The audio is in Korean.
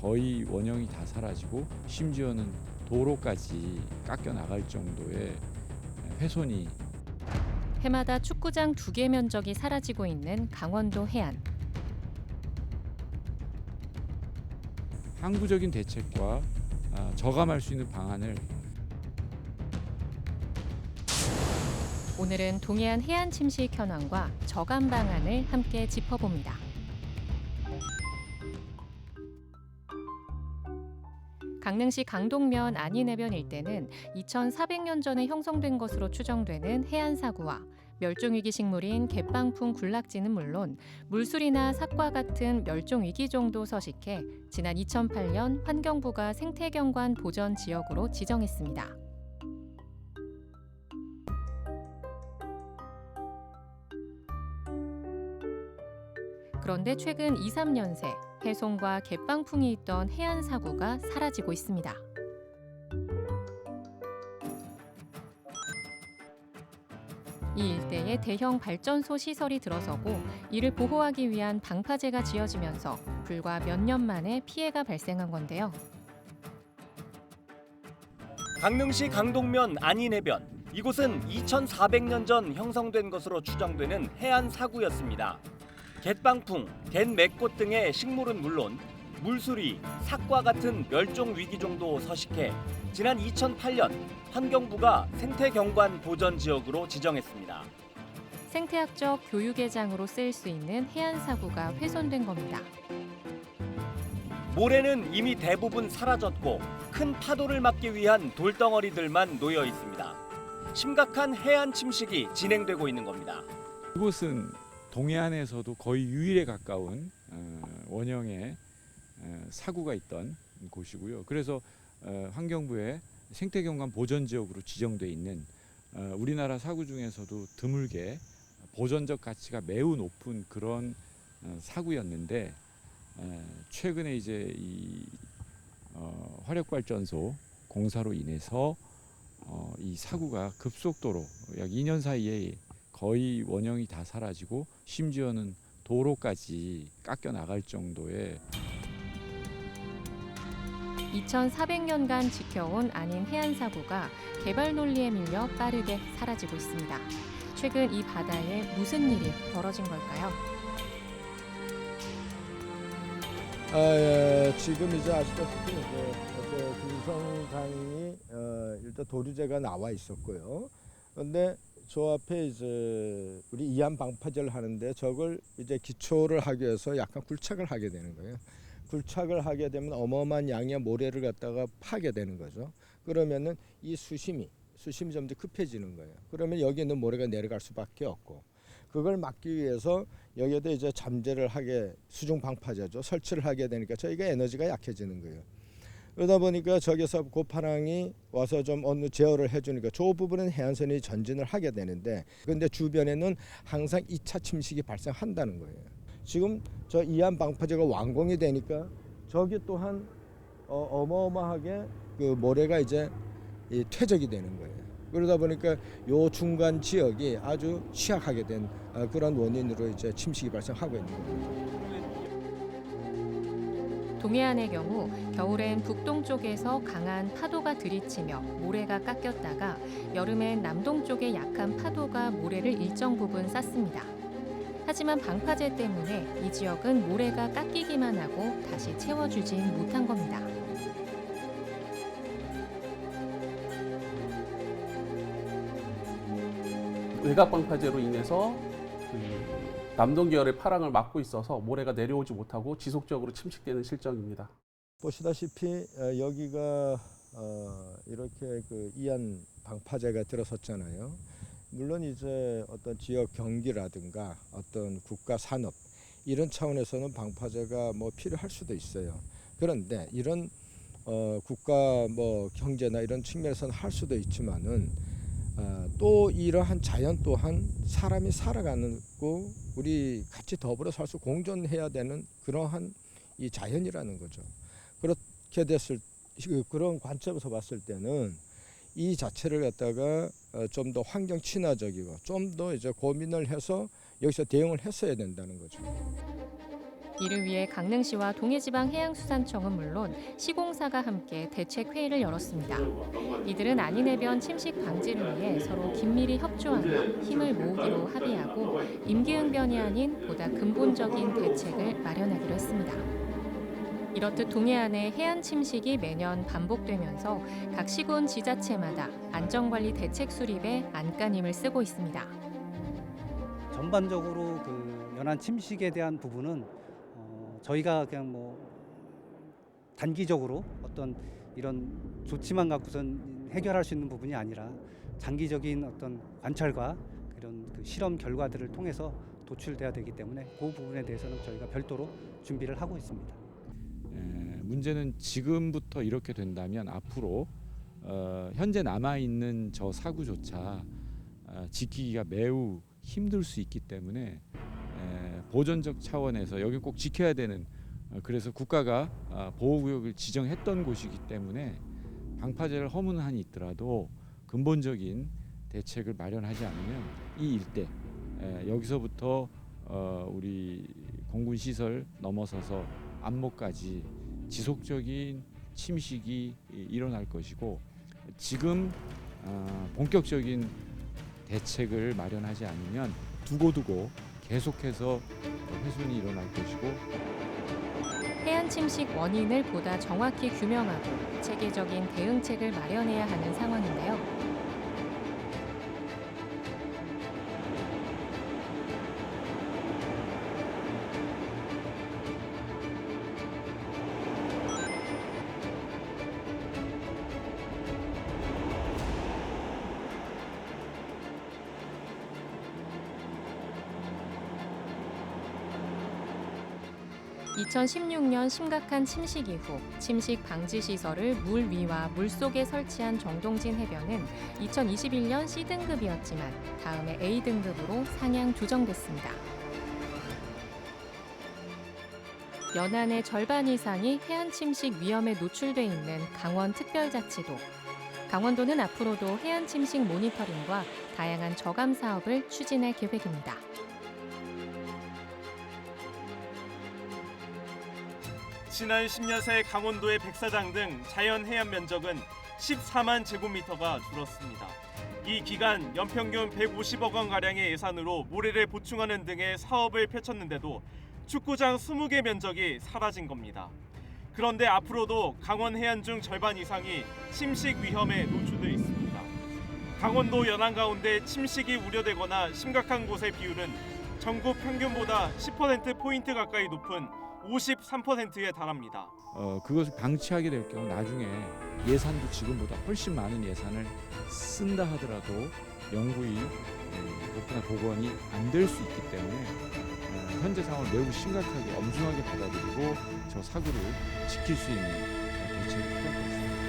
거의 원형이 다 사라지고 심지어는 도로까지 깎여 나갈 정도의 훼손이. 해마다 축구장 2개 면적이 사라지고 있는 강원도 해안. 항구적인 대책과 저감할 수 있는 방안을. 오늘은 동해안 해안 침식 현황과 저감 방안을 함께 짚어봅니다. 강릉시 강동면 안인해변 일대는 2,400년 전에 형성된 것으로 추정되는 해안 사구와 멸종위기 식물인 갯방풍 군락지는 물론 물술이나 삭과 같은 멸종위기 종도 서식해 지난 2008년 환경부가 생태경관 보전 지역으로 지정했습니다. 그런데 최근 2, 3년 새 해송과 갯방풍이 있던 해안 사구가 사라지고 있습니다. 이 일대에 대형 발전소 시설이 들어서고 이를 보호하기 위한 방파제가 지어지면서 불과 몇 년 만에 피해가 발생한 건데요. 강릉시 강동면 안인해변. 이곳은 2,400년 전 형성된 것으로 추정되는 해안 사구였습니다. 갯방풍, 갯맥꽃 등의 식물은 물론 물수리, 삭과 같은 멸종 위기 종도 서식해 지난 2008년 환경부가 생태경관 보전 지역으로 지정했습니다. 생태학적 교육의 장으로 쓰일 수 있는 해안 사구가 훼손된 겁니다. 모래는 이미 대부분 사라졌고 큰 파도를 막기 위한 돌덩어리들만 놓여 있습니다. 심각한 해안 침식이 진행되고 있는 겁니다. 이곳은 동해안에서도 거의 유일에 가까운 원형의 사구가 있던 곳이고요. 그래서 환경부의 생태경관 보전지역으로 지정돼 있는 우리나라 사구 중에서도 드물게 보전적 가치가 매우 높은 그런 사구였는데 최근에 이제 이 화력발전소 공사로 인해서 이 사구가 급속도로 약 2년 사이에 거의 원형이 다 사라지고 심지어는 도로까지 깎여 나갈 정도의. 2,400년간 지켜온 안인 해안 사구가 개발 논리에 밀려 빠르게 사라지고 있습니다. 최근 이 바다에 무슨 일이 벌어진 걸까요? 지금 이제 아시다시피 어제 금성강이 일단 도류제가 나와 있었고요. 그런데 저 앞에 이제 우리 이안 방파제를 하는데 저걸 이제 기초를 하기 위해서 약간 굴착을 하게 되는 거예요. 굴착을 하게 되면 어마어마한 양의 모래를 갖다가 파게 되는 거죠. 그러면은 이 수심이 점점 급해지는 거예요. 그러면 여기 있는 모래가 내려갈 수밖에 없고, 그걸 막기 위해서 여기에도 이제 잠재를 하게 수중 방파제죠. 설치를 하게 되니까 저희가 에너지가 약해지는 거예요. 그러다 보니까 저기서 고파랑이 와서 좀 어느 제어를 해주니까 저 부분은 해안선이 전진을 하게 되는데, 그런데 주변에는 항상 2차 침식이 발생한다는 거예요. 지금 저 이안 방파제가 완공이 되니까 저기 또한 어마어마하게 그 모래가 이제 퇴적이 되는 거예요. 그러다 보니까 요 중간 지역이 아주 취약하게 된 그런 원인으로 이제 침식이 발생하고 있는 겁니다. 동해안의 경우 겨울엔 북동쪽에서 강한 파도가 들이치며 모래가 깎였다가 여름엔 남동쪽의 약한 파도가 모래를 일정 부분 쌌습니다. 하지만 방파제 때문에 이 지역은 모래가 깎이기만 하고 다시 채워주진 못한 겁니다. 외곽 방파제로 인해서 남동 계열의 파랑을 막고 있어서 모래가 내려오지 못하고 지속적으로 침식되는 실정입니다. 보시다시피 여기가 이렇게 그 이안 방파제가 들어섰잖아요. 물론 이제 어떤 지역 경기라든가 어떤 국가 산업 이런 차원에서는 방파제가 뭐 필요할 수도 있어요. 그런데 이런 국가 뭐 경제나 이런 측면에서는 할 수도 있지만은 또 이러한 자연 또한 사람이 살아가는 거 우리 같이 더불어 살 수 공존해야 되는 그러한 이 자연이라는 거죠. 그렇게 됐을 그런 관점에서 봤을 때는 이 자체를 갖다가 좀 더 환경 친화적이고 좀 더 이제 고민을 해서 여기서 대응을 했어야 된다는 거죠. 이를 위해 강릉시와 동해지방해양수산청은 물론 시공사가 함께 대책회의를 열었습니다. 이들은 안인해변 침식 방지를 위해 서로 긴밀히 협조하며 힘을 모으기로 합의하고 임기응변이 아닌 보다 근본적인 대책을 마련하기로 했습니다. 이렇듯 동해안의 해안 침식이 매년 반복되면서 각 시군 지자체마다 안전관리 대책 수립에 안간힘을 쓰고 있습니다. 전반적으로 그 연안 침식에 대한 부분은 저희가 그냥 뭐 단기적으로 어떤 이런 조치만 갖고선 해결할 수 있는 부분이 아니라 장기적인 어떤 관찰과 이런 그 실험 결과들을 통해서 도출돼야 되기 때문에 그 부분에 대해서는 저희가 별도로 준비를 하고 있습니다. 문제는 지금부터 이렇게 된다면 앞으로 현재 남아 있는 저 사구조차 지키기가 매우 힘들 수 있기 때문에 보전적 차원에서 여기 꼭 지켜야 되는 그래서 국가가 보호구역을 지정했던 곳이기 때문에 방파제를 허무는 한이 있더라도 근본적인 대책을 마련하지 않으면 이 일대 여기서부터 우리 공군 시설 넘어서서 안목까지 지속적인 침식이 일어날 것이고 지금 본격적인 대책을 마련하지 않으면 두고두고 계속해서 훼손이 일어날 것이고 해안 침식 원인을 보다 정확히 규명하고 체계적인 대응책을 마련해야 하는 상황인데요. (2016년) 심각한 침식 이후 침식 방지 시설을 물 위와 물 속에 설치한 정동진 해변은 2021년 C등급이었지만 다음해 A등급으로 상향 조정됐습니다. 연안의 절반 이상이 해안 침식 위험에 노출돼 있는 강원 특별자치도. 강원도는 앞으로도 해안 침식 모니터링과 다양한 저감 사업을 추진할 계획입니다. 지난 10년 새 강원도의 백사장 등 자연 해안 면적은 14만 제곱미터가 줄었습니다. 이 기간 연평균 150억 원 가량의 예산으로 모래를 보충하는 등의 사업을 펼쳤는데도 축구장 20개 면적이 사라진 겁니다. 그런데 앞으로도 강원 해안 중 절반 이상이 침식 위험에 노출돼 있습니다. 강원도 연안 가운데 침식이 우려되거나 심각한 곳의 비율은 전국 평균보다 10%포인트 가까이 높은 53%에 달합니다. 그것을 방치하게 될 경우 나중에 예산도 지금보다 훨씬 많은 예산을 쓴다 하더라도 영구히 그렇게나 복원이 안 될 수 있기 때문에 현재 상황을 매우 심각하게 엄중하게 받아들이고 저 사고를 지킬 수 있는 대책이 필요할 것 같습니다.